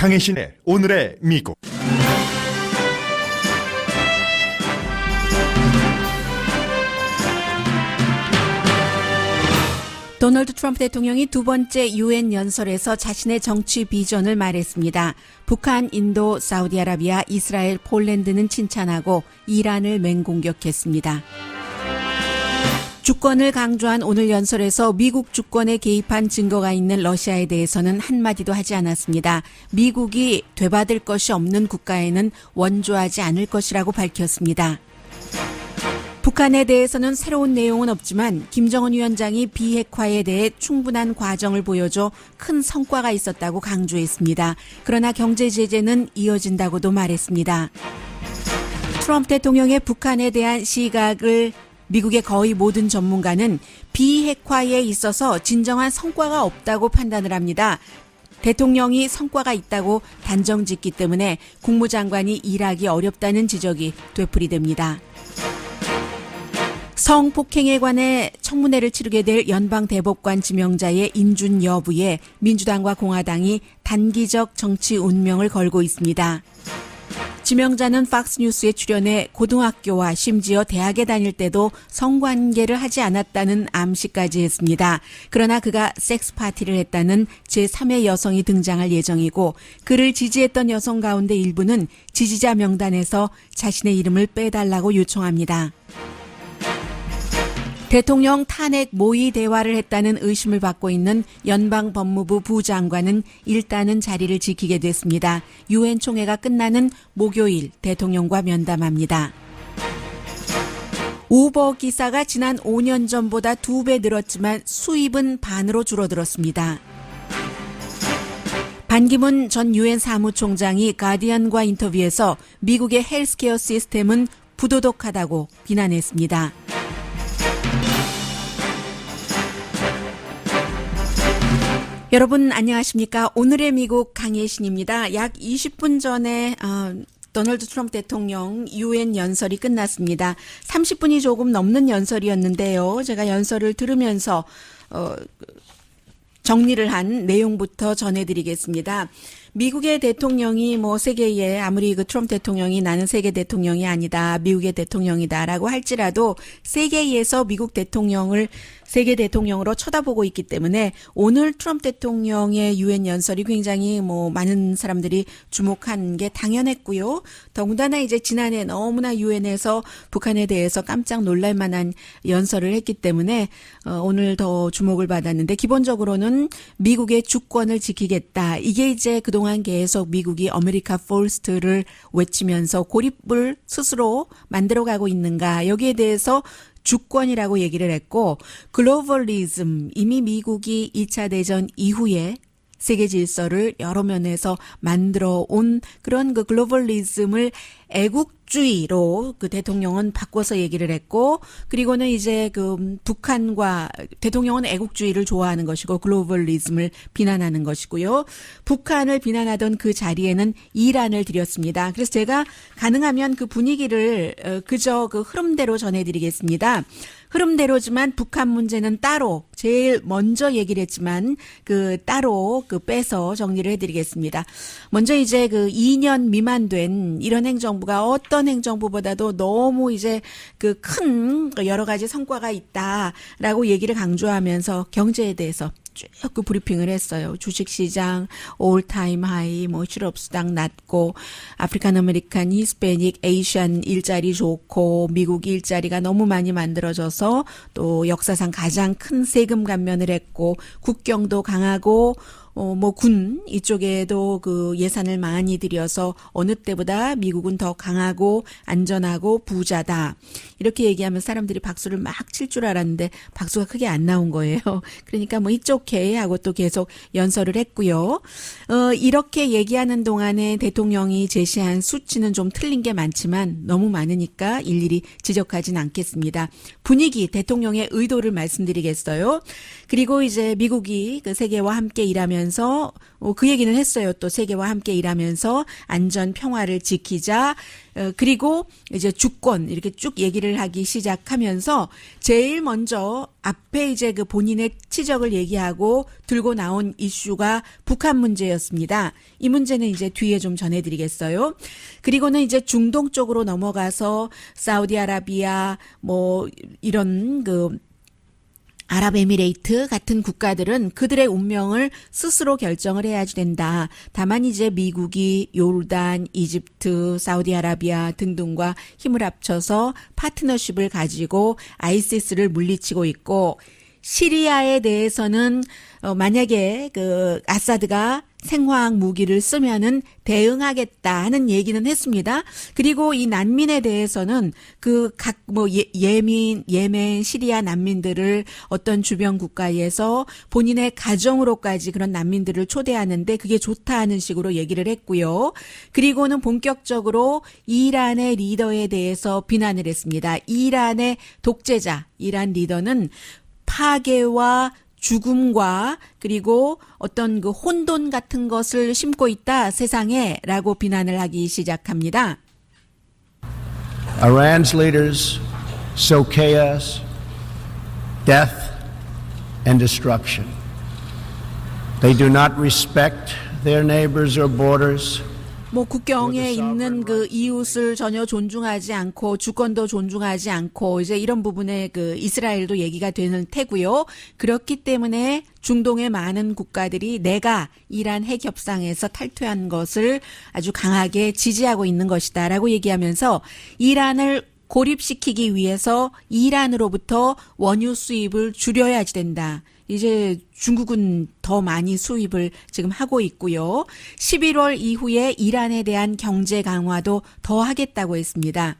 강혜신의 오늘의 미국. 도널드 트럼프 대통령이 두 번째 유엔 연설에서 자신의 정치 비전을 말했습니다. 북한, 인도, 사우디아라비아, 이스라엘, 폴란드는 칭찬하고 이란을 맹공격했습니다. 주권을 강조한 오늘 연설에서 미국 주권에 개입한 증거가 있는 러시아에 대해서는 한마디도 하지 않았습니다. 미국이 되받을 것이 없는 국가에는 원조하지 않을 것이라고 밝혔습니다. 북한에 대해서는 새로운 내용은 없지만 김정은 위원장이 비핵화에 대해 충분한 과정을 보여줘 큰 성과가 있었다고 강조했습니다. 그러나 경제 제재는 이어진다고도 말했습니다. 트럼프 대통령의 북한에 대한 시각을 미국의 거의 모든 전문가는 비핵화에 있어서 진정한 성과가 없다고 판단을 합니다. 대통령이 성과가 있다고 단정짓기 때문에 국무장관이 일하기 어렵다는 지적이 되풀이됩니다. 성폭행에 관해 청문회를 치르게 될 연방대법관 지명자의 인준 여부에 민주당과 공화당이 단기적 정치 운명을 걸고 있습니다. 지명자는 팍스뉴스에 출연해 고등학교와 심지어 대학에 다닐 때도 성관계를 하지 않았다는 암시까지 했습니다. 그러나 그가 섹스 파티를 했다는 제3의 여성이 등장할 예정이고 그를 지지했던 여성 가운데 일부는 지지자 명단에서 자신의 이름을 빼달라고 요청합니다. 대통령 탄핵 모의 대화를 했다는 의심을 받고 있는 연방법무부 부장관은 일단은 자리를 지키게 됐습니다. 유엔 총회가 끝나는 목요일 대통령과 면담합니다. 우버 기사가 지난 5년 전보다 2배 늘었지만 수입은 반으로 줄어들었습니다. 반기문 전 유엔 사무총장이 가디언과 인터뷰에서 미국의 헬스케어 시스템은 부도덕하다고 비난했습니다. 여러분 안녕하십니까? 오늘의 미국 강혜신입니다. 약 20분 전에 도널드 트럼프 대통령 유엔 연설이 끝났습니다. 30분이 조금 넘는 연설이었는데요. 제가 연설을 들으면서 정리를 한 내용부터 전해드리겠습니다. 미국의 대통령이 세계에 아무리 트럼프 대통령이 나는 세계 대통령이 아니다, 미국의 대통령이다라고 할지라도 세계에서 미국 대통령을 세계 대통령으로 쳐다보고 있기 때문에 오늘 트럼프 대통령의 유엔 연설이 굉장히 많은 사람들이 주목한 게 당연했고요. 더군다나 이제 지난해 너무나 유엔에서 북한에 대해서 깜짝 놀랄 만한 연설을 했기 때문에 오늘 더 주목을 받았는데 기본적으로는 미국의 주권을 지키겠다. 이게 이제 그동안 계속 미국이 아메리카 퍼스트를 외치면서 고립을 스스로 만들어가고 있는가. 여기에 대해서 주권이라고 얘기를 했고 글로벌리즘 이미 미국이 2차 대전 이후에 세계 질서를 여러 면에서 만들어 온 그런 글로벌리즘을 애국주의로 대통령은 바꿔서 얘기를 했고 그리고는 이제 북한과 대통령은 애국주의를 좋아하는 것이고 글로벌리즘을 비난하는 것이고요. 북한을 비난하던 그 자리에는 이란을 들였습니다. 그래서 제가 가능하면 그 분위기를 그저 흐름대로 전해드리겠습니다. 흐름대로지만 북한 문제는 따로 제일 먼저 얘기를 했지만 따로 빼서 정리를 해드리겠습니다. 먼저 이제 2년 미만 된 이런 행정부가 어떤 행정부보다도 너무 이제 큰 여러 가지 성과가 있다라고 얘기를 강조하면서 경제에 대해서 쭉 브리핑을 했어요. 주식시장 올타임 하이, 실업수당 낮고 아프리칸 아메리칸, 히스패닉, 에이시안 일자리 좋고 미국 일자리가 너무 많이 만들어져서 또 역사상 가장 큰 세금 감면을 했고 국경도 강하고 군 이쪽에도 예산을 많이 들여서 어느 때보다 미국은 더 강하고 안전하고 부자다. 이렇게 얘기하면 사람들이 박수를 막 칠 줄 알았는데 박수가 크게 안 나온 거예요. 그러니까 이쪽해 하고 또 계속 연설을 했고요. 이렇게 얘기하는 동안에 대통령이 제시한 수치는 좀 틀린 게 많지만 너무 많으니까 일일이 지적하진 않겠습니다. 분위기, 대통령의 의도를 말씀드리겠어요. 그리고 이제 미국이 그 세계와 함께 일하면서 그 얘기는 했어요. 또 세계와 함께 일하면서 안전 평화를 지키자. 그리고 이제 주권 이렇게 쭉 얘기를 하기 시작하면서 제일 먼저 앞에 이제 그 본인의 치적을 얘기하고 들고 나온 이슈가 북한 문제였습니다. 이 문제는 이제 뒤에 좀 전해드리겠어요. 그리고는 이제 중동 쪽으로 넘어가서 사우디아라비아 뭐 이런 그 아랍에미레이트 같은 국가들은 그들의 운명을 스스로 결정을 해야 된다. 다만 이제 미국이 요르단, 이집트, 사우디아라비아 등등과 힘을 합쳐서 파트너십을 가지고 아이시스를 물리치고 있고 시리아에 대해서는 만약에 그 아사드가 생화학 무기를 쓰면은 대응하겠다 하는 얘기는 했습니다. 그리고 이 난민에 대해서는 그 각 뭐 예멘, 시리아 난민들을 어떤 주변 국가에서 본인의 가정으로까지 그런 난민들을 초대하는데 그게 좋다 하는 식으로 얘기를 했고요. 그리고는 본격적으로 이란의 리더에 대해서 비난을 했습니다. 이란의 독재자, 이란 리더는 파괴와 죽음과 그리고 어떤 그 혼돈 같은 것을 심고 있다 세상에라고 비난을 하기 시작합니다. Iran's leaders sow chaos, death, and destruction. They do not respect their neighbors or borders. 뭐 국경에 있는 그 이웃을 전혀 존중하지 않고 주권도 존중하지 않고 이제 이런 부분에 그 이스라엘도 얘기가 되는 테고요. 그렇기 때문에 중동의 많은 국가들이 내가 이란 핵 협상에서 탈퇴한 것을 아주 강하게 지지하고 있는 것이다라고 얘기하면서 이란을 고립시키기 위해서 이란으로부터 원유 수입을 줄여야지 된다. 이제 중국은 더 많이 수입을 지금 하고 있고요. 11월 이후에 이란에 대한 경제 강화도 더 하겠다고 했습니다.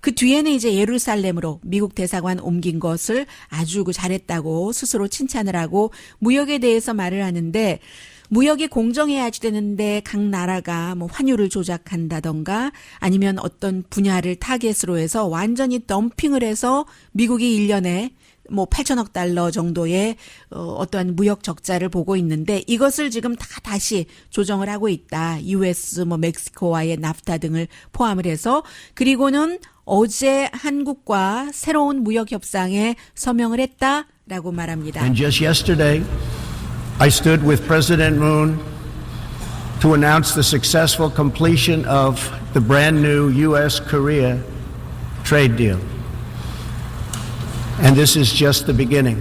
그 뒤에는 이제 예루살렘으로 미국 대사관 옮긴 것을 아주 잘했다고 스스로 칭찬을 하고 무역에 대해서 말을 하는데 무역이 공정해야지 되는데 각 나라가 뭐 환율을 조작한다던가 아니면 어떤 분야를 타겟으로 해서 완전히 덤핑을 해서 미국이 1년에 뭐 8천억 달러 정도의 어떠한 무역 적자를 보고 있는데 이것을 지금 다 다시 조정을 하고 있다. US 뭐 멕시코와의 나프타 등을 포함을 해서 그리고는 어제 한국과 새로운 무역 협상에 서명을 했다라고 말합니다. And just yesterday, I stood with President Moon to announce the successful completion of the brand new US-Korea trade deal. And this is just the beginning.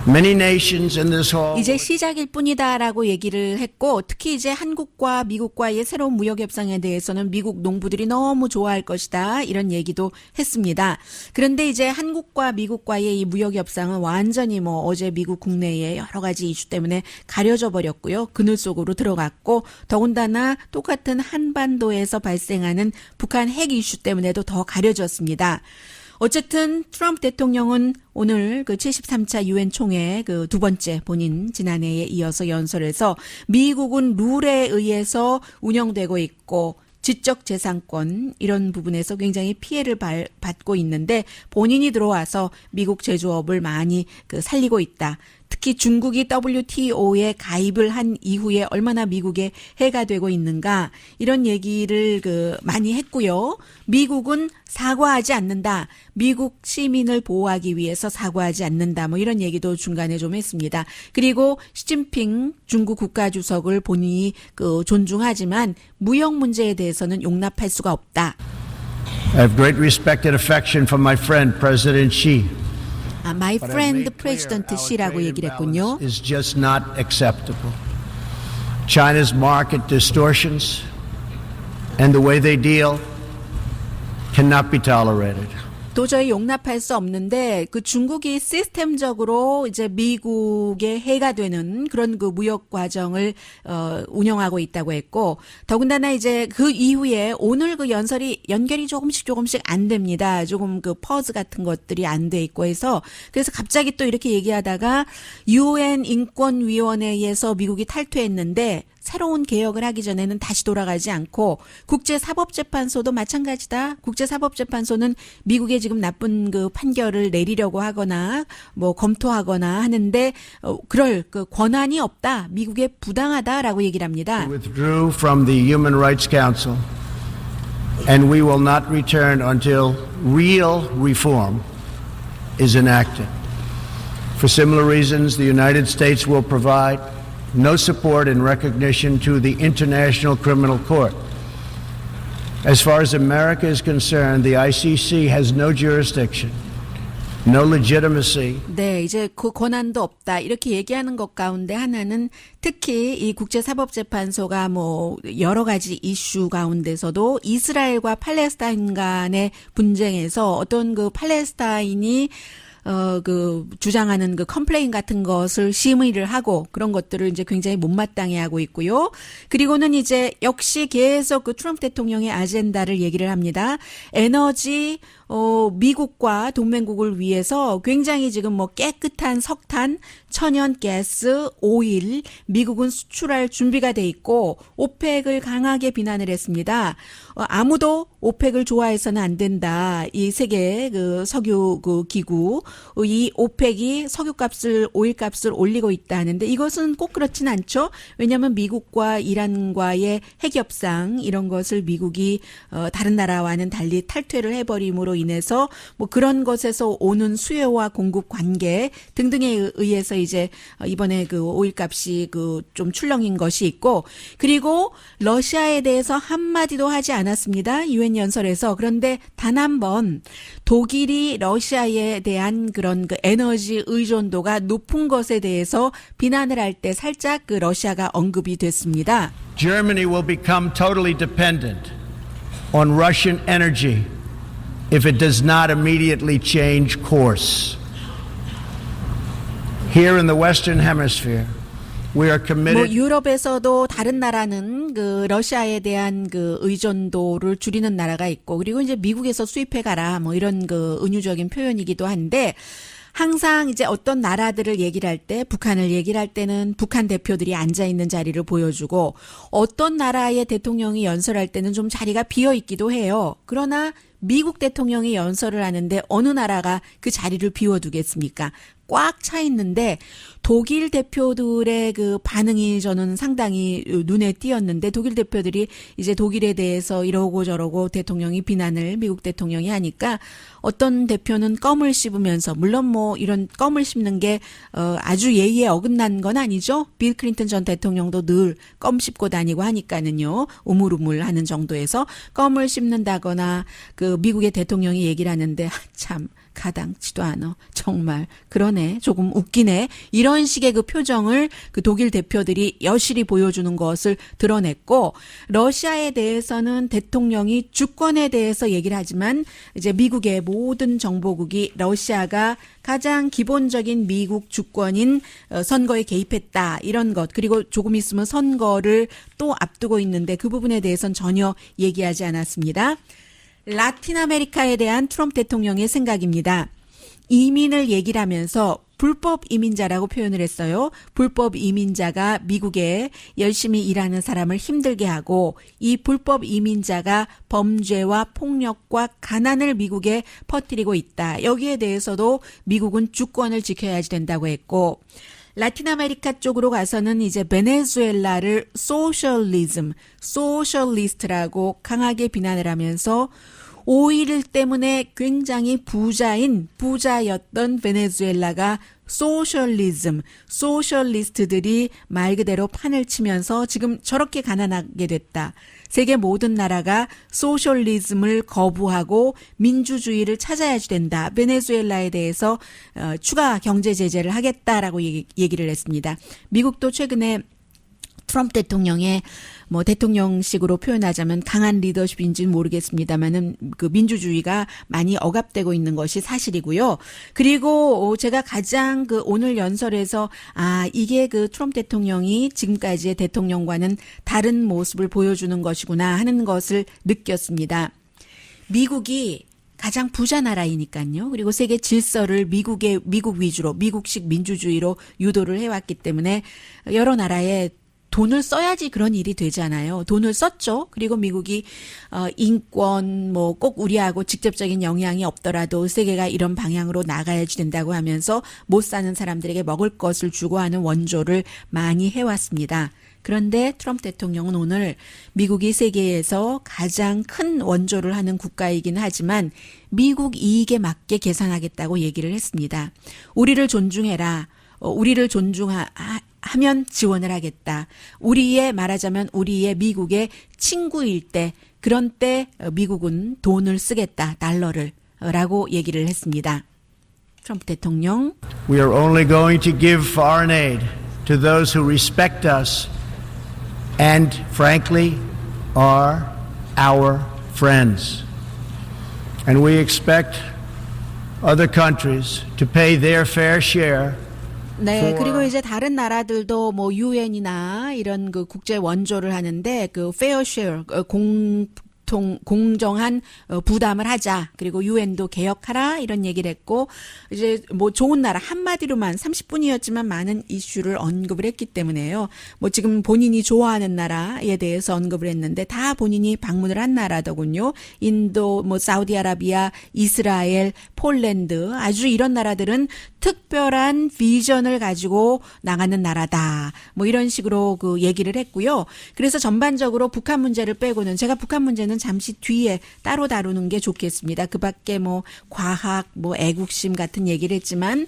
Many nations in this hall. 이제 시작일 뿐이다라고 얘기를 했고 특히 이제 한국과 미국과의 새로운 무역 협상에 대해서는 미국 농부들이 너무 좋아할 것이다 이런 얘기도 했습니다. 그런데 이제 한국과 미국과의 이 무역 협상은 완전히 뭐 어제 미국 국내의 여러 가지 이슈 때문에 가려져 버렸고요. 그늘 속으로 들어갔고 더군다나 똑같은 한반도에서 발생하는 북한 핵 이슈 때문에도 더 가려졌습니다. 어쨌든 트럼프 대통령은 오늘 그 73차 유엔 총회 그 두 번째 본인 지난해에 이어서 연설에서 미국은 룰에 의해서 운영되고 있고 지적 재산권 이런 부분에서 굉장히 피해를 받고 있는데 본인이 들어와서 미국 제조업을 많이 살리고 있다. 특히 중국이 WTO에 가입을 한 이후에 얼마나 미국에 해가 되고 있는가 이런 얘기를 많이 했고요. 미국은 사과하지 않는다. 미국 시민을 보호하기 위해서 사과하지 않는다. 뭐 이런 얘기도 중간에 좀 했습니다. 그리고 시진핑 중국 국가주석을 본인이 존중하지만 무역 문제에 대해서는 용납할 수가 없다. I have great respect and affection for my friend President Xi. My friend President Xi라고 얘기를 했군요. Is just not acceptable. China's market distortions and the way they deal cannot be tolerated. 도저히 용납할 수 없는데 그 중국이 시스템적으로 이제 미국의 해가 되는 그런 무역 과정을 운영하고 있다고 했고 더군다나 이제 그 이후에 오늘 연결이 조금씩 안 됩니다. 조금 퍼즈 같은 것들이 안 돼 있고 해서 그래서 갑자기 또 이렇게 얘기하다가 UN 인권위원회에서 미국이 탈퇴했는데 새로운 개혁을 하기 전에는 다시 돌아가지 않고 국제사법재판소도 마찬가지다. 국제사법재판소는 미국의 지금 나쁜 그 판결을 내리려고 하거나 뭐 검토하거나 하는데 그럴 그 권한이 없다. 미국에 부당하다라고 얘기를 합니다. Withdrew from the Human Rights Council, and we will not return until real reform is enacted. For similar reasons, the United States will provide no support and recognition to the International Criminal Court. As far as America is concerned, the ICC has no jurisdiction, no legitimacy. 네, 이제 그 권한도 없다. 이렇게 얘기하는 것 가운데 하나는 특히 이 국제사법재판소가 뭐 여러 가지 이슈 가운데서도 이스라엘과 팔레스타인 간의 분쟁에서 어떤 그 팔레스타인이 그 주장하는 그 컴플레인 같은 것을 심의를 하고 그런 것들을 이제 굉장히 못마땅해 하고 있고요. 그리고는 이제 역시 계속 그 트럼프 대통령의 아젠다를 얘기를 합니다. 에너지 미국과 동맹국을 위해서 굉장히 지금 뭐 깨끗한 석탄, 천연 가스, 오일 미국은 수출할 준비가 돼 있고 오펙을 강하게 비난을 했습니다. 아무도 오펙을 좋아해서는 안 된다. 이 세계 그 석유 그 기구 이 오펙이 석유값을 오일값을 올리고 있다 하는데 이것은 꼭 그렇진 않죠. 왜냐하면 미국과 이란과의 핵협상 이런 것을 미국이 다른 나라와는 달리 탈퇴를 해버림으로 인해서 뭐 그런 것에서 오는 수요와 공급 관계 등등에 의해서 이제 이번에 그 오일값이 그 좀 출렁인 것이 있고 그리고 러시아에 대해서 한마디도 하지 않았습니다. 유엔 연설에서. 그런데 단 한 번 독일이 러시아에 대한 그런 그 에너지 의존도가 높은 것에 대해서 비난을 할 때 살짝 그 러시아가 언급이 됐습니다. Germany will become totally dependent on Russian energy if it does not immediately change course. Here in the Western Hemisphere, we are committed. 뭐 유럽에서도 다른 나라는 그 러시아에 대한 그 의존도를 줄이는 나라가 있고 그리고 이제 미국에서 수입해 가라 뭐 이런 그 은유적인 표현이기도 한데 항상 이제 어떤 나라들을 얘기를 할 때 북한을 얘기를 할 때는 북한 대표들이 앉아 있는 자리를 보여주고 어떤 나라의 대통령이 연설할 때는 좀 자리가 비어 있기도 해요. 그러나 미국 대통령이 연설을 하는데 어느 나라가 그 자리를 비워두겠습니까? 꽉 차 있는데 독일 대표들의 그 반응이 저는 상당히 눈에 띄었는데 독일 대표들이 이제 독일에 대해서 이러고 저러고 대통령이 비난을 미국 대통령이 하니까 어떤 대표는 껌을 씹으면서 물론 뭐 이런 껌을 씹는 게 아주 예의에 어긋난 건 아니죠. 빌 클린턴 전 대통령도 늘 껌 씹고 다니고 하니까는요. 우물우물하는 정도에서 껌을 씹는다거나 그 미국의 대통령이 얘기를 하는데 참 가당치도 않아. 정말 그러네. 조금 웃기네. 이런 식의 그 표정을 그 독일 대표들이 여실히 보여주는 것을 드러냈고 러시아에 대해서는 대통령이 주권에 대해서 얘기를 하지만 이제 미국의 모든 정보국이 러시아가 가장 기본적인 미국 주권인 선거에 개입했다. 이런 것. 그리고 조금 있으면 선거를 또 앞두고 있는데 그 부분에 대해서는 전혀 얘기하지 않았습니다. 라틴 아메리카에 대한 트럼프 대통령의 생각입니다. 이민을 얘기를 하면서 불법 이민자라고 표현을 했어요. 불법 이민자가 미국에 열심히 일하는 사람을 힘들게 하고 이 불법 이민자가 범죄와 폭력과 가난을 미국에 퍼뜨리고 있다. 여기에 대해서도 미국은 주권을 지켜야지 된다고 했고 라틴 아메리카 쪽으로 가서는 이제 베네수엘라를 소셜리스트라고 강하게 비난을 하면서 오일 때문에 굉장히 부자였던 베네수엘라가 소셜리스트들이 말 그대로 판을 치면서 지금 저렇게 가난하게 됐다. 세계 모든 나라가 소셜리즘을 거부하고 민주주의를 찾아야지 된다. 베네수엘라에 대해서 추가 경제 제재를 하겠다라고 얘기를 했습니다. 미국도 최근에 트럼프 대통령의 뭐 대통령식으로 표현하자면 강한 리더십인지는 모르겠습니다만은 그 민주주의가 많이 억압되고 있는 것이 사실이고요. 그리고 제가 가장 그 오늘 연설에서 이게 그 트럼프 대통령이 지금까지의 대통령과는 다른 모습을 보여주는 것이구나 하는 것을 느꼈습니다. 미국이 가장 부자 나라이니까요. 그리고 세계 질서를 미국 위주로 미국식 민주주의로 유도를 해왔기 때문에 여러 나라의 돈을 써야지 그런 일이 되잖아요. 돈을 썼죠. 그리고 미국이 인권 뭐 꼭 우리하고 직접적인 영향이 없더라도 세계가 이런 방향으로 나가야 된다고 하면서 못 사는 사람들에게 먹을 것을 주고 하는 원조를 많이 해왔습니다. 그런데 트럼프 대통령은 오늘 미국이 세계에서 가장 큰 원조를 하는 국가이긴 하지만 미국 이익에 맞게 계산하겠다고 얘기를 했습니다. 우리를 존중해라. 우리를 존중하면 지원을 하겠다. 말하자면 우리의 미국의 친구일 때 그런 때 미국은 돈을 쓰겠다. 달러를 라고 얘기를 했습니다. 트럼프 대통령 We are only going to give foreign aid to those who respect us and, frankly, are our friends. And we expect other countries to pay their fair share. 네, 그리고 이제 다른 나라들도 뭐 유엔이나 이런 그 국제 원조를 하는데 그 fair share 공정한 부담을 하자. 그리고 유엔도 개혁하라 이런 얘기를 했고 이제 뭐 좋은 나라 한마디로만 30분이었지만 많은 이슈를 언급을 했기 때문에요. 뭐 지금 본인이 좋아하는 나라에 대해서 언급을 했는데 다 본인이 방문을 한 나라더군요. 인도, 뭐 사우디아라비아, 이스라엘, 폴란드 아주 이런 나라들은 특별한 비전을 가지고 나가는 나라다. 뭐 이런 식으로 그 얘기를 했고요. 그래서 전반적으로 북한 문제를 빼고는 제가 북한 문제는 잠시 뒤에 따로 다루는 게 좋겠습니다. 그 밖에 뭐 과학, 뭐 애국심 같은 얘기를 했지만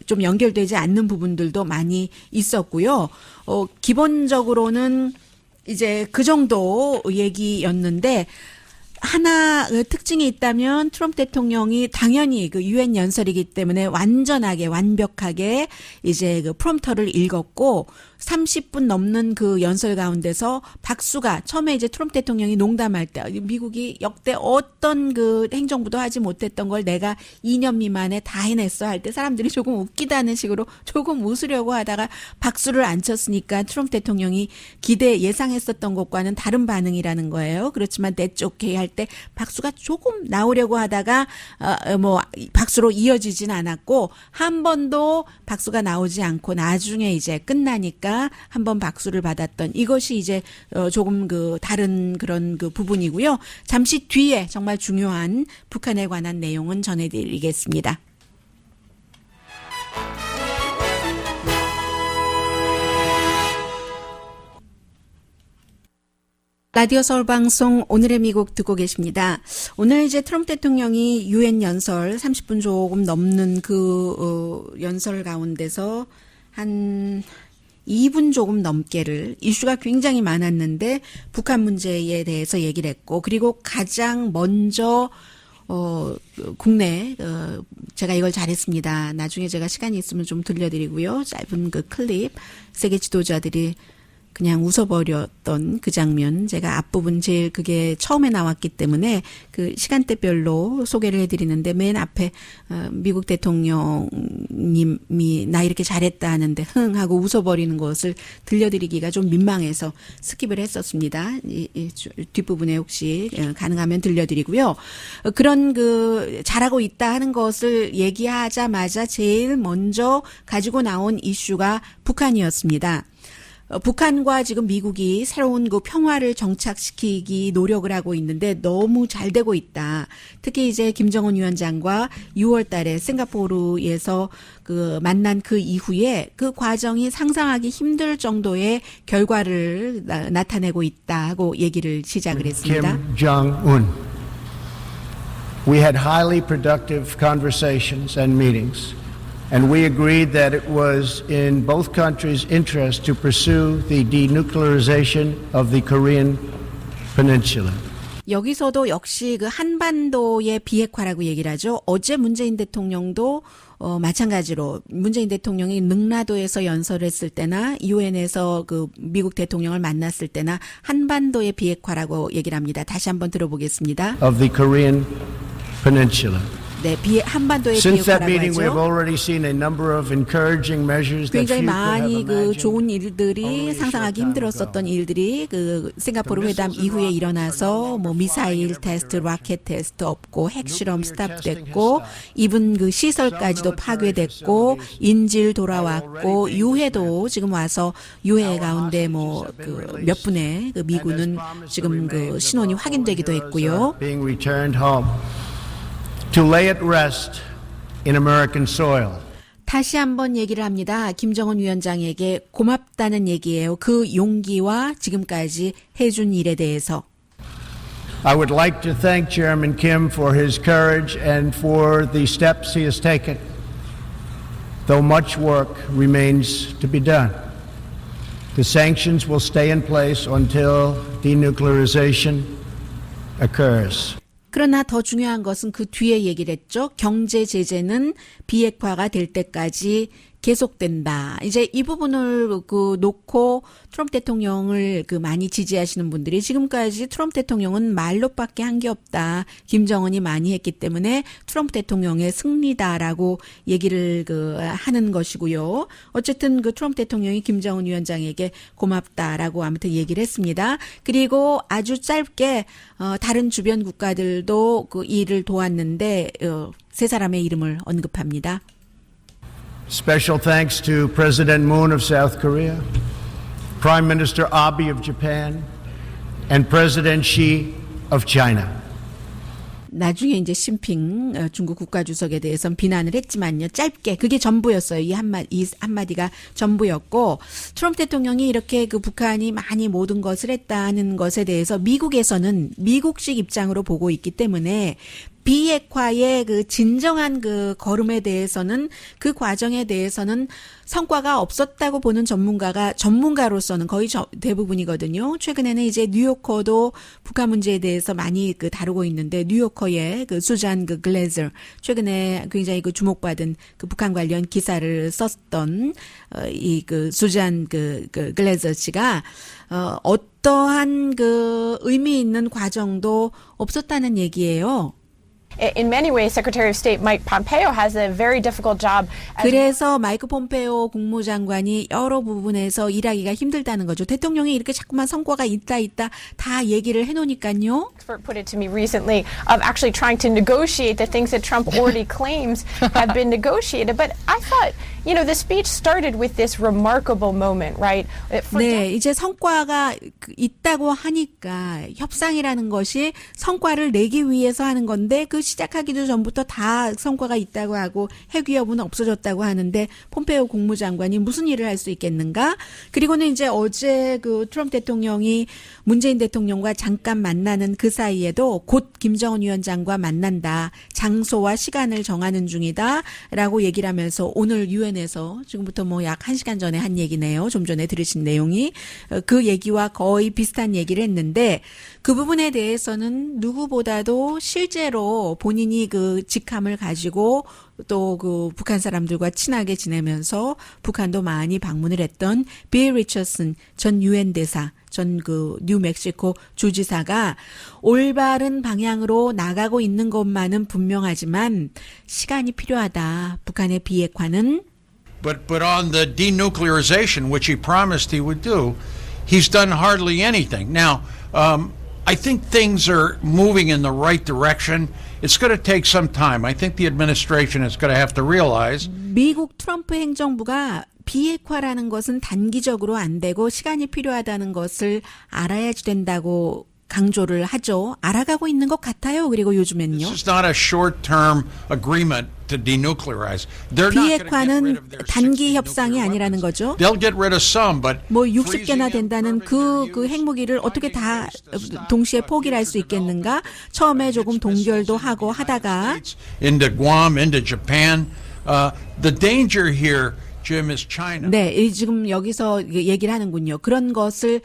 좀 연결되지 않는 부분들도 많이 있었고요. 기본적으로는 이제 그 정도 얘기였는데 하나 특징이 있다면 트럼프 대통령이 당연히 그 유엔 연설이기 때문에 완벽하게 이제 그 프롬프터를 읽었고 30분 넘는 그 연설 가운데서 박수가 처음에 이제 트럼프 대통령이 농담할 때 미국이 역대 어떤 그 행정부도 하지 못했던 걸 내가 2년 미만에 다 해냈어 할 때 사람들이 조금 웃기다는 식으로 조금 웃으려고 하다가 박수를 안 쳤으니까 트럼프 대통령이 예상했었던 것과는 다른 반응이라는 거예요. 그렇지만 that's okay 할 때 박수가 조금 나오려고 하다가 뭐 박수로 이어지진 않았고 한 번도 박수가 나오지 않고 나중에 이제 끝나니까 한번 박수를 받았던 이것이 이제 조금 그 다른 그런 그 부분이고요. 잠시 뒤에 정말 중요한 북한에 관한 내용은 전해드리겠습니다. 라디오 서울 방송 오늘의 미국 듣고 계십니다. 오늘 이제 트럼프 대통령이 유엔 연설 30분 조금 넘는 그 연설 가운데서 한 2분 조금 넘게를 이슈가 굉장히 많았는데 북한 문제에 대해서 얘기를 했고 그리고 가장 먼저 국내 제가 이걸 잘했습니다. 나중에 제가 시간이 있으면 좀 들려드리고요. 짧은 그 클립 세계 지도자들이 그냥 웃어버렸던 그 장면 제가 앞부분 제일 그게 처음에 나왔기 때문에 그 시간대별로 소개를 해드리는데 맨 앞에 미국 대통령님이 나 이렇게 잘했다 하는데 흥 하고 웃어버리는 것을 들려드리기가 좀 민망해서 스킵을 했었습니다. 이 뒷부분에 혹시 가능하면 들려드리고요. 그런 그 잘하고 있다 하는 것을 얘기하자마자 제일 먼저 가지고 나온 이슈가 북한이었습니다. 북한과 지금 미국이 새로운 그 평화를 정착시키기 노력을 하고 있는데 너무 잘 되고 있다. 특히 이제 김정은 위원장과 6월 달에 싱가포르에서 그 만난 그 이후에 그 과정이 상상하기 힘들 정도의 결과를 나타내고 있다고 얘기를 시작을 했습니다. Kim Jong-un. We had highly productive conversations and meetings. And we agreed that it was in both countries' interest to pursue the denuclearization of the Korean Peninsula. 여기서도 역시 그 한반도의 비핵화라고 얘기를 하죠. 어제 문재인 대통령도 마찬가지로 문재인 대통령이 능라도에서 연설을 했을 때나 유엔에서 그 미국 대통령을 만났을 때나 한반도의 비핵화라고 얘기를 합니다. 다시 한번 들어보겠습니다. Of the Korean Peninsula. 네, 한반도의 Since that 비핵화라고 meeting, we have 하죠. already seen a number of encouraging measures that 굉장히 few could have 많이 그 imagined. 좋은 일들이 only a 상상하기 short time 힘들었었던 ago. 일들이 그 싱가포르 회담 이후에 일어나서 뭐 미사일 테스트, 로켓 테스트 없고 핵실험 스탑됐고 이분 그 시설까지도 파괴됐고 인질 돌아왔고 유해도 지금 와서 유해 가운데 뭐 그 몇 분의 그 미군은 지금 그 신원이 확인되기도 했고요. Being returned home to lay at rest in American soil. 다시 한번 얘기를 합니다. 김정은 위원장에게 고맙다는 얘기예요. 그 용기와 지금까지 해준 일에 대해서. I would like to thank Chairman Kim for his courage and for the steps he has taken, though much work remains to be done. The sanctions will stay in place until denuclearization occurs. 그러나 더 중요한 것은 그 뒤에 얘기를 했죠. 경제 제재는 비핵화가 될 때까지 계속된다. 이제 이 부분을 그 놓고 트럼프 대통령을 그 많이 지지하시는 분들이 지금까지 트럼프 대통령은 말로밖에 한 게 없다. 김정은이 많이 했기 때문에 트럼프 대통령의 승리다라고 얘기를 그 하는 것이고요. 어쨌든 그 트럼프 대통령이 김정은 위원장에게 고맙다라고 아무튼 얘기를 했습니다. 그리고 아주 짧게 다른 주변 국가들도 그 일을 도왔는데 세 사람의 이름을 언급합니다. Special thanks to President Moon of South Korea, Prime Minister Abe of Japan, and President Xi of China. 나중에 이제 심핑 중국 국가주석에 대해서는 비난을 했지만요. 짧게 그게 전부였어요. 이 한마디가 전부였고 트럼프 대통령이 이렇게 그 북한이 많이 모든 것을 했다는 것에 대해서 미국에서는 미국식 입장으로 보고 있기 때문에 비핵화의 그 진정한 그 걸음에 대해서는 그 과정에 대해서는 성과가 없었다고 보는 전문가로서는 거의 대부분이거든요. 최근에는 이제 뉴요커도 북한 문제에 대해서 많이 그 다루고 있는데 뉴요커의 그 수잔 그 글래저 최근에 굉장히 그 주목받은 그 북한 관련 기사를 썼던 이 그 수잔 그 글래저 씨가 어떠한 그 의미 있는 과정도 없었다는 얘기예요. In many ways, Secretary of State Mike Pompeo has a very difficult job. 그래서 마이크 폼페오 국무장관이 여러 부분에서 일하기가 힘들다는 거죠. 대통령이 이렇게 자꾸만 성과가 있다 다 얘기를 해놓으니까요. Expert put it to me recently of actually trying to negotiate the things that Trump already claims have been negotiated. But I thought, you know, the speech started with this remarkable moment, right? 네, 이제 성과가 있다고 하니까 협상이라는 것이 성과를 내기 위해서 하는 건데 그 시작하기도 전부터 다 성과가 있다고 하고 핵위협은 없어졌다고 하는데 폼페이오 국무장관이 무슨 일을 할 수 있겠는가? 그리고는 이제 어제 그 트럼프 대통령이 문재인 대통령과 잠깐 만나는 그 사이에도 곧 김정은 위원장과 만난다. 장소와 시간을 정하는 중이다라고 얘기를 하면서 오늘 유엔에서 지금부터 뭐 약 1시간 전에 한 얘기네요. 좀 전에 들으신 내용이 그 얘기와 거의 비슷한 얘기를 했는데 그 부분에 대해서는 누구보다도 실제로 본인이 그 직함을 가지고 또 그 북한 사람들과 친하게 지내면서 북한도 많이 방문을 했던 빌 리처슨 전 유엔 대사, 전 그 뉴멕시코 주지사가 올바른 방향으로 나가고 있는 것만은 분명하지만 시간이 필요하다. 북한의 비핵화는 But on the denuclearization, which he promised he would do, he's done hardly anything. Now, I think things are moving in the right direction. It's going to take some time. I think the administration is going to have to realize. 미국 트럼프 행정부가 비핵화라는 것은 단기적으로 안 되고 시간이 필요하다는 것을 알아야지 된다고 강조를 하죠. 알아가고 있는 것 같아요. 그리고 요즘엔요. This is not a short-term agreement to denuclearize. They're not going to get rid 비핵화는 of their 단기 60 협상이 nuclear 아니라는 weapons. 거죠. They'll get rid of some, but 뭐 freezing 60개나 and 된다는 permitting 그 their 핵무기를 use, 어떻게 다 finding ways to stop 동시에 포기를 할 수 future 있겠는가? development 처음에 of 조금 its missiles 동결도 into 하고 the United 하다가 States, into Guam, into Japan. The danger here, Jim, is China. 네, 지금 여기서 얘기를 하는군요. 그런 것을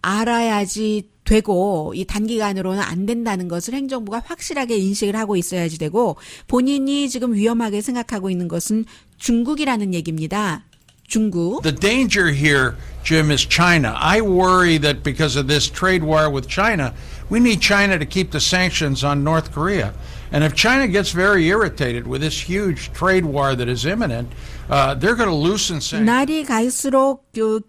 알아야지 되고 이 단기간으로는 안 된다는 것을 행정부가 확실하게 인식을 하고 있어야지 되고 본인이 지금 위험하게 생각하고 있는 것은 중국이라는 얘기입니다. 중국. The danger here, Jim, is China. I worry that because of this trade war with China, we need China to keep the sanctions on North Korea. And if China gets very irritated with this huge trade war that is imminent, they're going to loosen sanctions. 날이 갈수록 그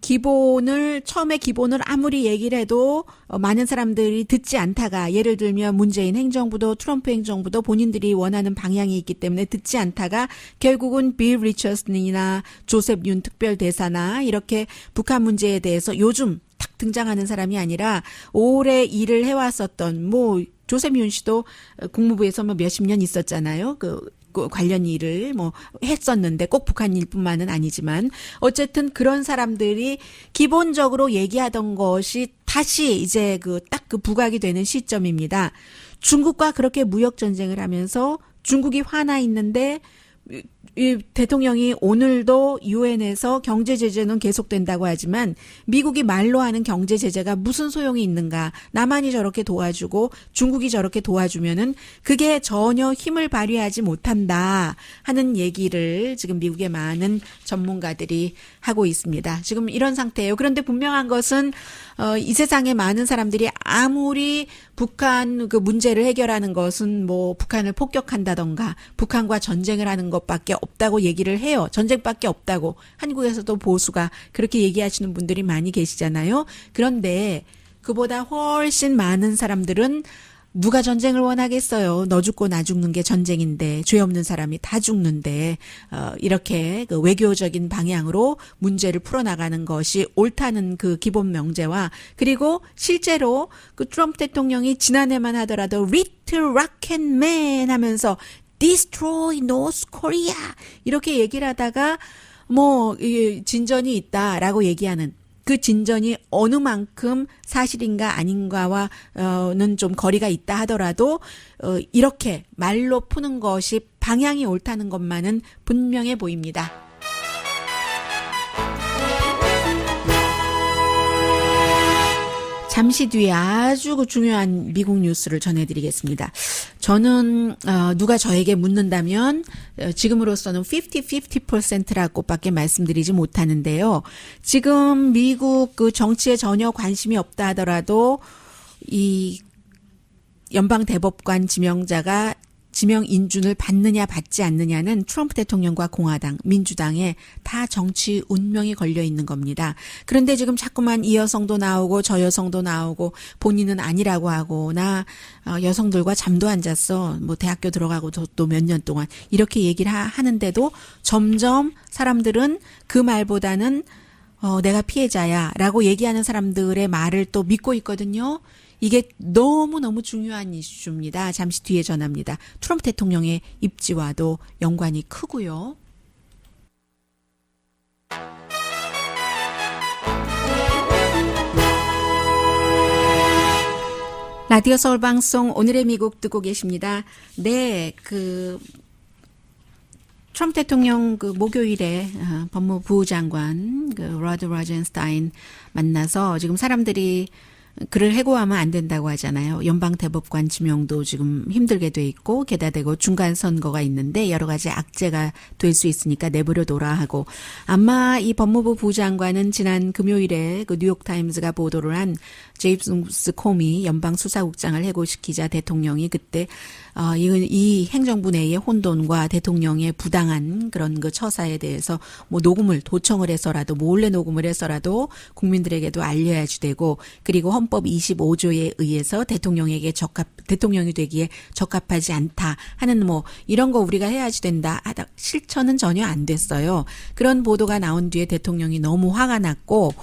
처음에 기본을 아무리 얘기를 해도 많은 사람들이 듣지 않다가, 예를 들면 문재인 행정부도 트럼프 행정부도 본인들이 원하는 방향이 있기 때문에 듣지 않다가 결국은 빌 리처슨이나 조셉 윤 특별대사나 이렇게 북한 문제에 대해서 요즘 탁 등장하는 사람이 아니라 오래 일을 해왔었던 조셉 윤 씨도 국무부에서 몇십 년 있었잖아요. 그 관련 일을 했었는데 꼭 북한 일뿐만은 아니지만 어쨌든 그런 사람들이 기본적으로 얘기하던 것이 다시 이제 딱 부각이 되는 시점입니다. 중국과 그렇게 무역 전쟁을 하면서 중국이 화나 있는데 이 대통령이 오늘도 유엔에서 경제 제재는 계속된다고 하지만 미국이 말로 하는 경제 제재가 무슨 소용이 있는가? 남한이 저렇게 도와주고 중국이 저렇게 도와주면은 그게 전혀 힘을 발휘하지 못한다 하는 얘기를 지금 미국의 많은 전문가들이 하고 있습니다. 지금 이런 상태예요. 그런데 분명한 것은 이 세상에 많은 사람들이 아무리 북한 그 문제를 해결하는 것은 북한을 폭격한다던가 북한과 전쟁을 하는 것밖에 없다고 얘기를 해요. 전쟁밖에 없다고. 한국에서도 보수가 그렇게 얘기하시는 분들이 많이 계시잖아요. 그런데 그보다 훨씬 많은 사람들은 누가 전쟁을 원하겠어요. 너 죽고 나 죽는 게 전쟁인데 죄 없는 사람이 다 죽는데 이렇게 그 외교적인 방향으로 문제를 풀어나가는 것이 옳다는 그 기본 명제와 그리고 실제로 그 트럼프 대통령이 지난해만 하더라도 Little Rocket Man 하면서 Destroy North Korea 이렇게 얘기를 하다가 진전이 있다라고 얘기하는 그 진전이 어느 만큼 사실인가 아닌가와는 좀 거리가 있다 하더라도 이렇게 말로 푸는 것이 방향이 옳다는 것만은 분명해 보입니다. 잠시 뒤에 아주 중요한 미국 뉴스를 전해드리겠습니다. 저는 누가 저에게 묻는다면 지금으로서는 50-50%라고밖에 말씀드리지 못하는데요. 지금 미국 그 정치에 전혀 관심이 없다 하더라도 이 연방 대법관 지명자가 지명 인준을 받느냐 받지 않느냐는 트럼프 대통령과 공화당, 민주당에 다 정치 운명이 걸려 있는 겁니다. 그런데 지금 자꾸만 이 여성도 나오고 저 여성도 나오고 본인은 아니라고 하고 나 여성들과 잠도 안 잤어. 대학교 들어가고 또 몇 년 동안 이렇게 얘기를 하는데도 점점 사람들은 그 말보다는 내가 피해자야 라고 얘기하는 사람들의 말을 또 믿고 있거든요. 이게 너무너무 중요한 이슈입니다. 잠시 뒤에 전합니다. 트럼프 대통령의 입지와도 연관이 크고요. 라디오 서울 방송 오늘의 미국 듣고 계십니다. 네, 트럼프 대통령 목요일에 법무부 장관 로드 로젠스타인 만나서 지금 사람들이 그를 해고하면 안 된다고 하잖아요. 연방 대법관 지명도 지금 힘들게 돼 있고 게다 대고 중간 선거가 있는데 여러 가지 악재가 될 수 있으니까 내버려 둬라 하고 아마 이 법무부 부장관은 지난 금요일에 그 뉴욕타임즈가 보도를 한 제임스 코미 연방 수사국장을 해고시키자 대통령이 그때 이 행정부 내의 혼돈과 대통령의 부당한 그런 그 처사에 대해서 녹음을 도청을 해서라도 몰래 녹음을 해서라도 국민들에게도 알려야지 되고 그리고 헌법 25조에 의해서 대통령이 되기에 적합하지 않다 하는 이런 거 우리가 해야지 된다 하다 실천은 전혀 안 됐어요. 그런 보도가 나온 뒤에 대통령이 너무 화가 났고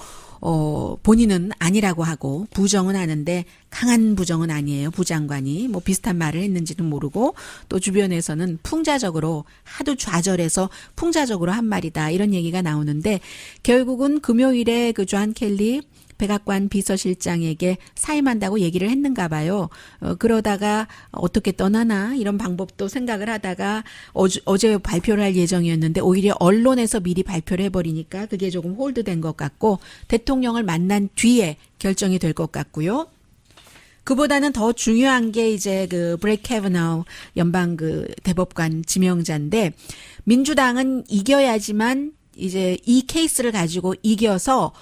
본인은 아니라고 하고 부정은 하는데 강한 부정은 아니에요. 부장관이 비슷한 말을 했는지는 모르고 또 주변에서는 풍자적으로 하도 좌절해서 풍자적으로 한 말이다 이런 얘기가 나오는데 결국은 금요일에 그 존 켈리 백악관 비서실장에게 사임한다고 얘기를 했는가 봐요. 그러다가 어떻게 떠나나 이런 방법도 생각을 하다가 어제 발표를 할 예정이었는데 오히려 언론에서 미리 발표를 해버리니까 그게 조금 홀드된 것 같고 대통령을 만난 뒤에 결정이 될 것 같고요. 그보다는 더 중요한 게 이제 브레이크 캐버나우 연방 대법관 지명자인데 민주당은 이겨야지만 이제 이 케이스를 가지고 이겨서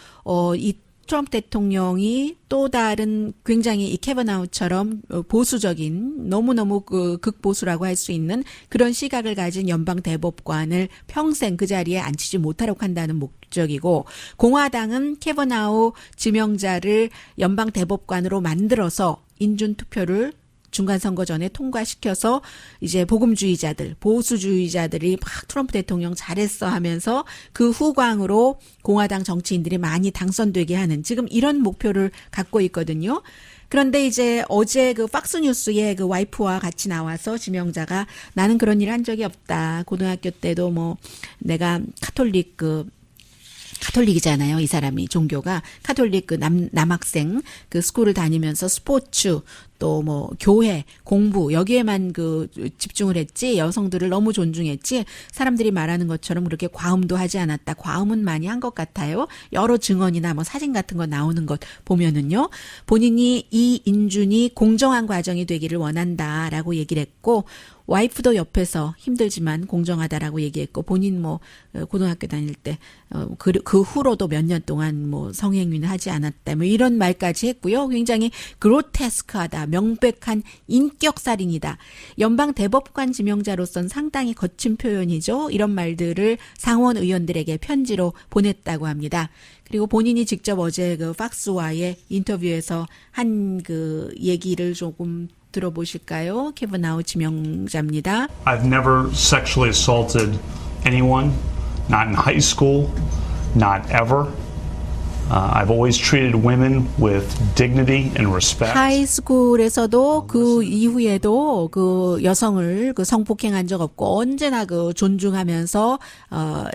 이 트럼프 대통령이 또 다른 굉장히 이 캐버나우처럼 보수적인 너무너무 그 극보수라고 할 수 있는 그런 시각을 가진 연방 대법관을 평생 그 자리에 앉히지 못하려고 한다는 목적이고, 공화당은 캐버나우 지명자를 연방 대법관으로 만들어서 인준 투표를 중간 선거 전에 통과시켜서 이제 복음주의자들, 보수주의자들이 막 트럼프 대통령 잘했어 하면서 그 후광으로 공화당 정치인들이 많이 당선되게 하는 지금 이런 목표를 갖고 있거든요. 그런데 이제 어제 그 팍스뉴스에 그 와이프와 같이 나와서 지명자가 나는 그런 일 한 적이 없다. 고등학교 때도 뭐 내가 카톨릭이잖아요. 이 사람이 종교가 카톨릭 그 남학생 그 스쿨을 다니면서 스포츠 또 뭐 교회 공부 여기에만 그 집중을 했지 여성들을 너무 존중했지 사람들이 말하는 것처럼 그렇게 과음도 하지 않았다. 과음은 많이 한 것 같아요. 여러 증언이나 뭐 사진 같은 거 나오는 것 보면은요. 본인이 이 인준이 공정한 과정이 되기를 원한다라고 얘기를 했고, 와이프도 옆에서 힘들지만 공정하다라고 얘기했고, 본인 뭐 고등학교 다닐 때 그 후로도 몇 년 동안 뭐 성행위는 하지 않았다. 뭐 이런 말까지 했고요. 굉장히 그로테스크하다. 명백한 인격살인이다. 연방 대법관 지명자로선 상당히 거친 표현이죠. 이런 말들을 상원 의원들에게 편지로 보냈다고 합니다. 그리고 본인이 직접 어제 그 팍스와의 인터뷰에서 한 그 얘기를 조금 들어보실까요? 캐버나우 지명자입니다. I've never sexually assaulted anyone, not in high school, not ever. I've always treated women with dignity and respect. 하이스쿨에서도 그 이후에도 그 여성을 그 성폭행한 적 없고 언제나 그 존중하면서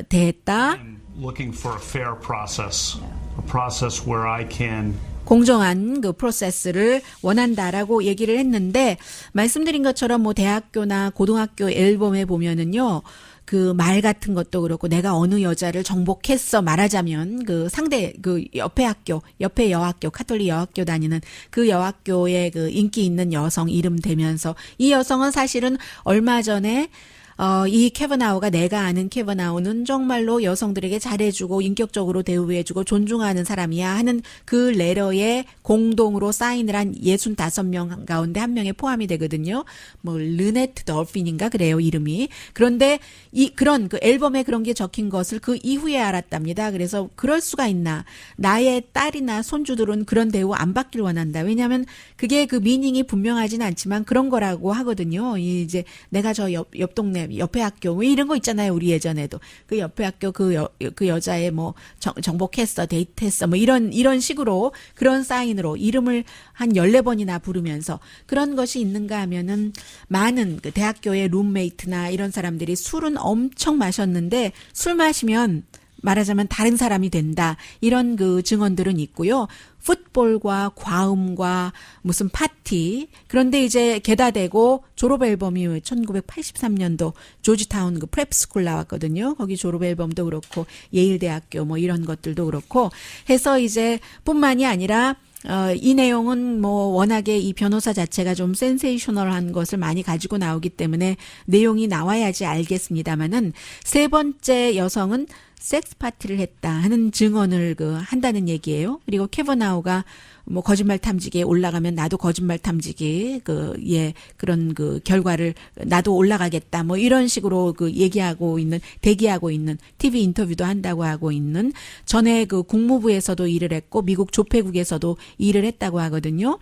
대했다. I'm looking for a fair process, a process where I can 공정한 그 프로세스를 원한다라고 얘기를 했는데, 말씀드린 것처럼 뭐 대학교나 고등학교 앨범에 보면은요. 그 말 같은 것도 그렇고 내가 어느 여자를 정복했어 말하자면 그 상대 그 옆에 여학교 카톨릭 여학교 다니는 그 여학교에 그 인기 있는 여성 이름 대면서 이 여성은 사실은 얼마 전에 이 캐버나우가 내가 아는 캐버나우는 정말로 여성들에게 잘해주고 인격적으로 대우해주고 존중하는 사람이야 하는 그 레터에 공동으로 사인을 한 65명 가운데 한 명에 포함이 되거든요. 뭐 르네트 dolphin인가 그래요 이름이. 그런데 그런 그 앨범에 그런 게 적힌 것을 그 이후에 알았답니다. 그래서 그럴 수가 있나. 나의 딸이나 손주들은 그런 대우 안 받길 원한다. 왜냐하면 그게 그 미닝이 분명하진 않지만 그런 거라고 하거든요. 이제 내가 저 옆 동네 옆에 학교 뭐 이런 거 있잖아요. 우리 예전에도 그 옆에 학교 그 여자애 뭐 정복했어 데이트했어 뭐 이런 식으로 그런 사인으로 이름을 한 14번이나 부르면서 그런 것이 있는가 하면은 많은 그 대학교의 룸메이트나 이런 사람들이 술은 엄청 마셨는데 술 마시면 말하자면 다른 사람이 된다. 이런 그 증언들은 있고요. 풋볼과 과음과 무슨 파티. 그런데 이제 게다대고 졸업 앨범이 1983년도 조지타운 그 프랩스쿨 나왔거든요. 거기 졸업 앨범도 그렇고 예일 대학교 뭐 이런 것들도 그렇고 해서 이제 뿐만이 아니라 이 내용은 뭐 워낙에 이 변호사 자체가 좀 센세이셔널한 것을 많이 가지고 나오기 때문에 내용이 나와야지 알겠습니다만은 세 번째 여성은 섹스 파티를 했다 하는 증언을 한다는 얘기예요. 그리고 캐버나우가 뭐 거짓말 탐지기에 올라가면 나도 거짓말 탐지기 그런 그 결과를 나도 올라가겠다 뭐 이런 식으로 대기하고 있는 TV 인터뷰도 한다고 하고 있는 전에 그 국무부에서도 일을 했고 미국 조폐국에서도 일을 했다고 하거든요.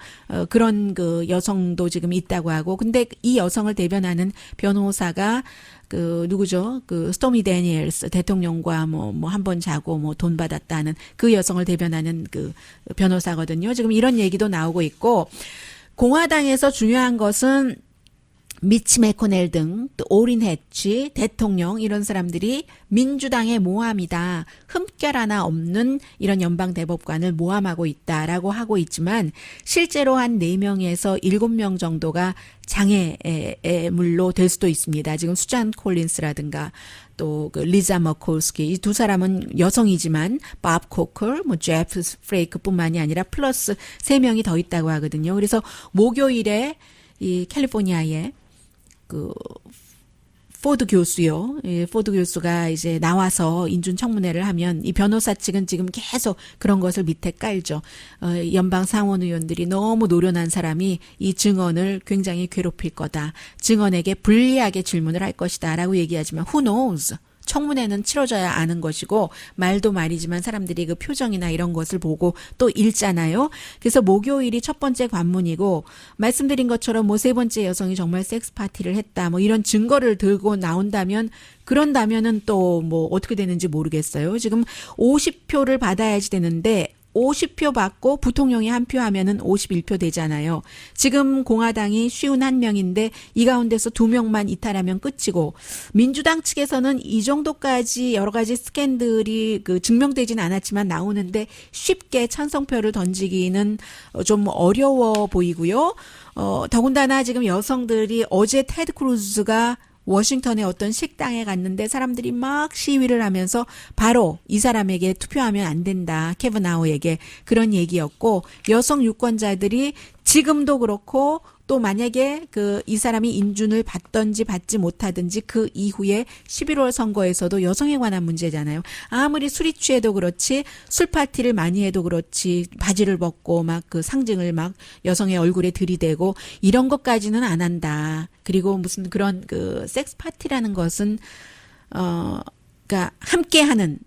그런 그 여성도 지금 있다고 하고 근데 이 여성을 대변하는 변호사가 누구죠? 스토미 데니엘스 대통령과 뭐 한 번 자고 뭐 돈 받았다는 그 여성을 대변하는 그 변호사거든요. 지금 이런 얘기도 나오고 있고, 공화당에서 중요한 것은 미치 매코넬 등 또 오린 해치 대통령 이런 사람들이 민주당의 모함이다. 흠결 하나 없는 이런 연방 대법관을 모함하고 있다라고 하고 있지만 실제로 한 4명에서 7명 정도가 장애물로 될 수도 있습니다. 지금 수잔 콜린스라든가 또 그 리자 머콜스키 이 두 사람은 여성이지만 밥 코컬, 뭐 제프 프레이크뿐만이 아니라 플러스 3명이 더 있다고 하거든요. 그래서 목요일에 이 캘리포니아에 포드 교수요. 포드 교수가 이제 나와서 인준 청문회를 하면 이 변호사 측은 지금 계속 그런 것을 밑에 깔죠. 연방 상원 의원들이 너무 노련한 사람이 이 증언을 굉장히 괴롭힐 거다. 증언에게 불리하게 질문을 할 것이다라고 얘기하지만 who knows? 청문회는 치러져야 아는 것이고 말도 말이지만 사람들이 그 표정이나 이런 것을 보고 또 읽잖아요. 그래서 목요일이 첫 번째 관문이고 말씀드린 것처럼 뭐 세 번째 여성이 정말 섹스 파티를 했다. 뭐 이런 증거를 들고 나온다면 그런다면은 또 뭐 어떻게 되는지 모르겠어요. 지금 50표를 받아야지 되는데 50표 받고 부통령이 한 표 하면은 51표 되잖아요. 지금 공화당이 51명인데 이 가운데서 2명만 이탈하면 끝이고 민주당 측에서는 이 정도까지 여러 가지 스캔들이 그 증명되지는 않았지만 나오는데 쉽게 찬성표를 던지기는 좀 어려워 보이고요. 더군다나 지금 여성들이 어제 테드 크루즈가 워싱턴의 어떤 식당에 갔는데 사람들이 막 시위를 하면서 바로 이 사람에게 투표하면 안 된다. 캐버나우에게 그런 얘기였고 여성 유권자들이 지금도 그렇고 또 만약에 이 사람이 인준을 받든지 받지 못하든지 그 이후에 11월 선거에서도 여성에 관한 문제잖아요. 아무리 술이 취해도 그렇지 술 파티를 많이 해도 그렇지 바지를 벗고 막 그 상징을 막 여성의 얼굴에 들이대고 이런 것까지는 안 한다. 그리고 무슨 그런 그 섹스 파티라는 것은 그러니까 함께하는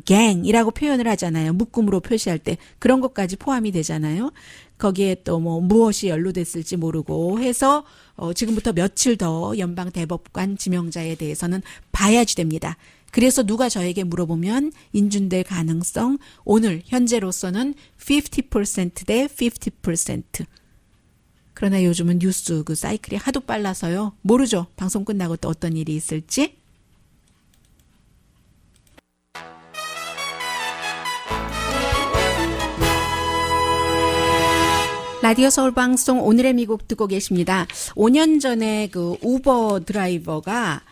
갱이라고 표현을 하잖아요. 묶음으로 표시할 때 그런 것까지 포함이 되잖아요. 거기에 또 뭐 무엇이 연루됐을지 모르고 해서 지금부터 며칠 더 연방 대법관 지명자에 대해서는 봐야지 됩니다. 그래서 누가 저에게 물어보면 인준될 가능성 오늘 현재로서는 50% 대 50%. 그러나 요즘은 뉴스 그 사이클이 하도 빨라서요. 모르죠. 방송 끝나고 또 어떤 일이 있을지. 라디오 서울 방송 오늘의 미국 듣고 계십니다. 5년 전에 그 우버 드라이버가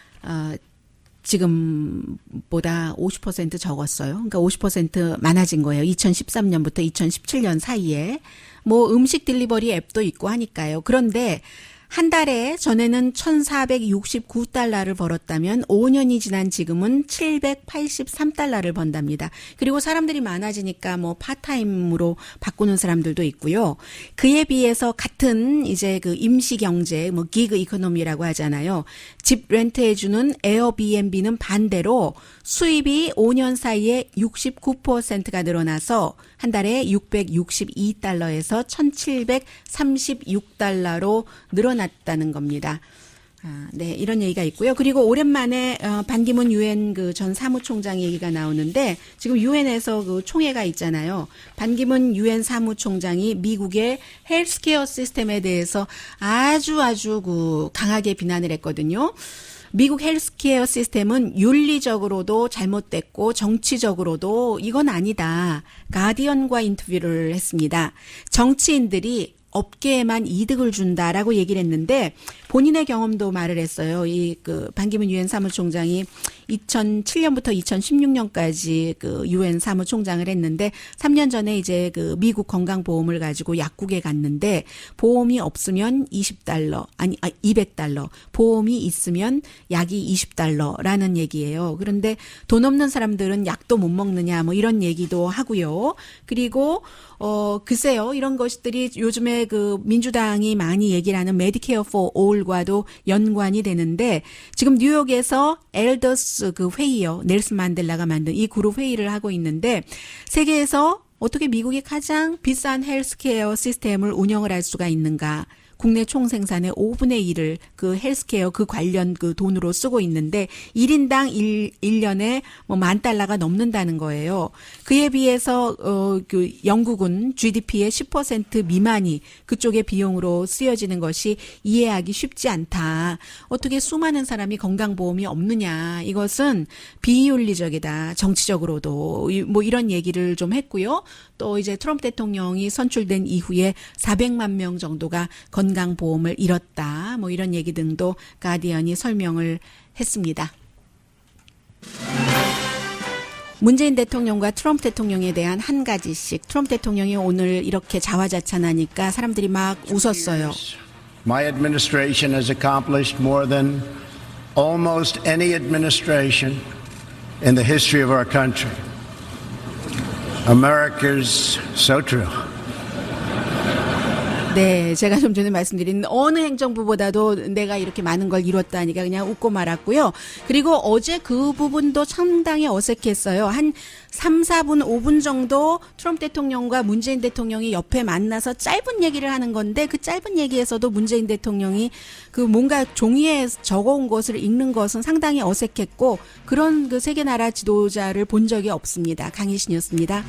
지금보다 50% 적었어요. 그러니까 50% 많아진 거예요. 2013년부터 2017년 사이에. 뭐 음식 딜리버리 앱도 있고 하니까요. 그런데 한 달에 전에는 1,469달러를 벌었다면 5년이 지난 지금은 783달러를 번답니다. 그리고 사람들이 많아지니까 뭐 파타임으로 바꾸는 사람들도 있고요. 그에 비해서 같은 이제 그 임시 경제, 뭐 기그 이코노미라고 하잖아요. 집 렌트해주는 에어비앤비는 반대로 수입이 5년 사이에 69%가 늘어나서 한 달에 662달러에서 1,736달러로 늘어났다는 겁니다. 네, 이런 얘기가 있고요. 그리고 오랜만에 반기문 유엔 그 전 사무총장 얘기가 나오는데 지금 유엔에서 그 총회가 있잖아요. 반기문 유엔 사무총장이 미국의 헬스케어 시스템에 대해서 아주 그 강하게 비난을 했거든요. 미국 헬스케어 시스템은 윤리적으로도 잘못됐고 정치적으로도 이건 아니다. 가디언과 인터뷰를 했습니다. 정치인들이 업계에만 이득을 준다라고 얘기를 했는데 본인의 경험도 말을 했어요. 그 반기문 유엔 사무총장이 2007년부터 2016년까지 그 유엔 사무총장을 했는데 3년 전에 이제 그 미국 건강보험을 가지고 약국에 갔는데 보험이 없으면 200달러, 보험이 있으면 약이 20달러라는 얘기예요. 그런데 돈 없는 사람들은 약도 못 먹느냐 뭐 이런 얘기도 하고요. 그리고 글쎄요. 이런 것들이 요즘에 그 민주당이 많이 얘기를 하는 메디케어 포 올과도 연관이 되는데 지금 뉴욕에서 엘더스 그 회의요. 넬슨 만델라가 만든 이 그룹 회의를 하고 있는데 세계에서 어떻게 미국이 가장 비싼 헬스케어 시스템을 운영을 할 수가 있는가? 국내 총생산의 5분의 1을 그 헬스케어 그 관련 그 돈으로 쓰고 있는데 1인당 1년에 뭐 $10,000가 넘는다는 거예요. 그에 비해서 그 영국은 GDP의 10% 미만이 그쪽의 비용으로 쓰여지는 것이 이해하기 쉽지 않다. 어떻게 수많은 사람이 건강보험이 없느냐. 이것은 비윤리적이다. 정치적으로도 뭐 이런 얘기를 좀 했고요. 또 이제 트럼프 대통령이 선출된 이후에 400만 명 정도가 건강보험을 잃었다. 뭐 이런 얘기 등도 가디언이 설명을 했습니다. 문재인 대통령과 트럼프 대통령에 대한 한 가지씩. 트럼프 대통령이 오늘 이렇게 자화자찬하니까 사람들이 막 웃었어요. My administration has accomplished more than almost any administration in the history of our country. America's so true. 네, 제가 좀 전에 말씀드린 어느 행정부보다도 내가 이렇게 많은 걸 이뤘다니까 그냥 웃고 말았고요. 그리고 어제 그 부분도 상당히 어색했어요. 한 3, 4분, 5분 정도 트럼프 대통령과 문재인 대통령이 옆에 만나서 짧은 얘기를 하는 건데 그 짧은 얘기에서도 문재인 대통령이 그 뭔가 종이에 적어온 것을 읽는 것은 상당히 어색했고 그런 그 세계 나라 지도자를 본 적이 없습니다. 강희신이었습니다.